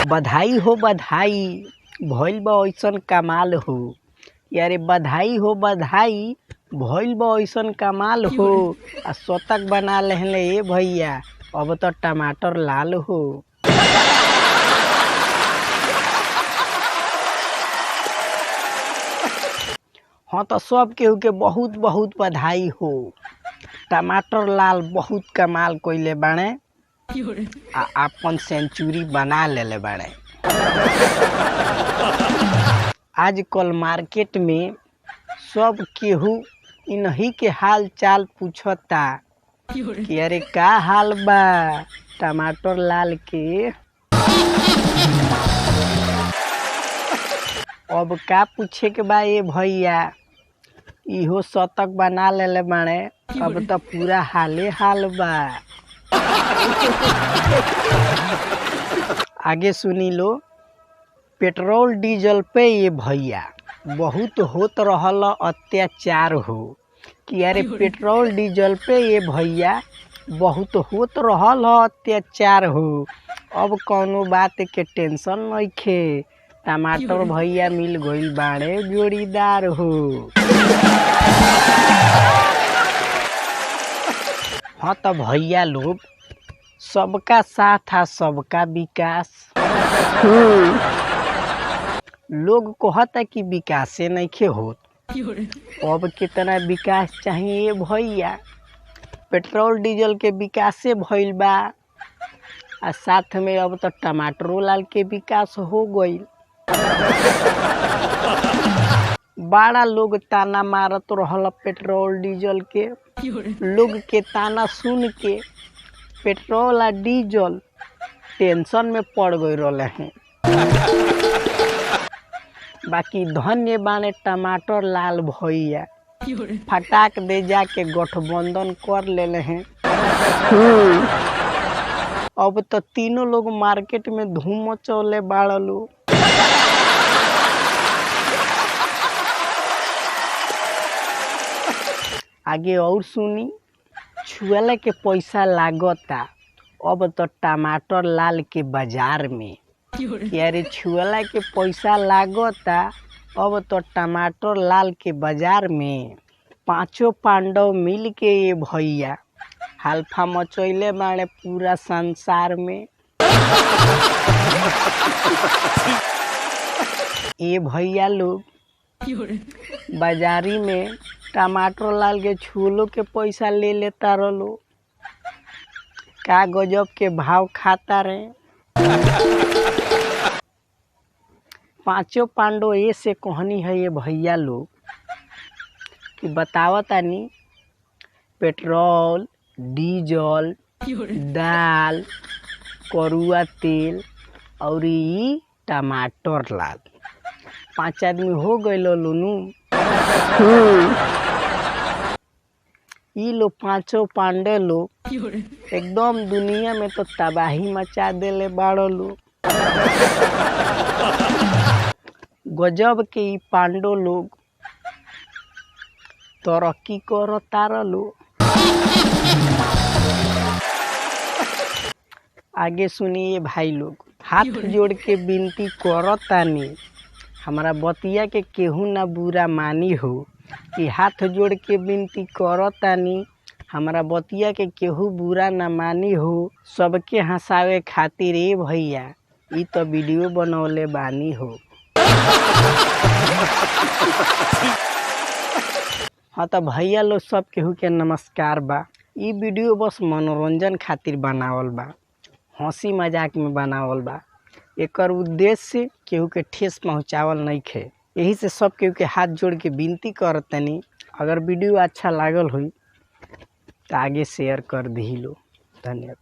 बधाई हो बधाई भइल बा ऐसन कमाल हो। यारे बधाई हो बधाई भइल बा ऐसन कमाल हो। आ शतक बना लेहले ए भैया, अब तो टमाटर लाल हो। हाँ तो सब केहू के बहुत बहुत बधाई हो। टमाटर लाल बहुत कमाल कइले बाड़े आ आपन सेंचुरी बना लेले बाड़े। आजकल मार्केट में सब केहू इन्हीं के हाल चाल पूछता कि अरे का हाल बा टमाटर लाल के। अब का पूछे के बा ए भैया, इहो शतक बना लेले बाड़े, अब तो पूरा हाले हाल बा। आगे सुनी लो। पेट्रोल डीजल पे ये भैया बहुत होत रहल अत्याचार हो। कि अरे पेट्रोल डीजल पे ये भैया बहुत होत रहल अत्याचार हो। अब कौनो बात के टेंशन नइखे, टमाटर भैया मिल गइल बाड़े जोड़ीदार हो। हाँ तो भैया लोग, सबका साथ आ सबका विकास। लोग कहता कि विकासे नइखे होत, अब कितना विकास चाहिए भैया। पेट्रोल डीजल के विकासे भइल बा आ साथ में अब तो टमाटरो लाल के विकास हो गइल। बड़ा लोग ताना मारत रहल पेट्रोल डीजल के। लोग के ताना सुन के पेट्रोल आ डीजल टेंशन में पड़ गई रहले हैं। बाकी धन्य बाने टमाटर लाल भैया, फटाक दे जाके गठबंधन कर लेले हैं। अब तो तीनों लोग मार्केट में धूम मचौले बाड़ा लोग। आगे और सुनी। छुएले के पैसा लागता अब तो टमाटर लाल के बाजार में। यारे छुएला के पैसा लागता अब तो टमाटर लाल के बाजार में। पांचों पांडव मिल के ये भैया हल्फा मचैले बाड़े पूरा संसार में। ये भैया लोग बाजारी में टमाटर लाल के छुलो के पैसा ले लेता रहो। का गजब के भाव खाता रहे। पांचों पांडव ऐसे कहानी है ये भैया लोग कि बतावतानी पेट्रोल डीजल दाल करुआ तेल और ई टमाटर लाल 5 आदमी हो गए लोनू। ई लोग पांचों पांडे लोग एकदम दुनिया में तो तबाही मचा देले बाड़ो लोग। गजब के ई पांडो लोग तरक्की करता लोग। आगे सुनिए भाई लोग, हाथ जोड़ के विनती करतानी, हमारा बतिया के केहू ना बुरा मानी हो। कि हाथ जोड़ के विनती करतानी, हमारा बतिया के केहू बुरा ना मानी हो। सबके हंसावे खातिर ए भैया ई तो वीडियो बनौले बानी हो। हाँ तो भैया लोग सब केहू के नमस्कार बा। ई वीडियो बस मनोरंजन खातिर बनावल बा, हंसी मजाक में बनावल बा। एकर उद्देश्य केहू के ठेस पहुँचावल नइखे। यही से सब केहू के हाथ जोड़ के विनती करतनी, अगर वीडियो अच्छा लागल हुई तो आगे शेयर कर दी लो। धन्यवाद।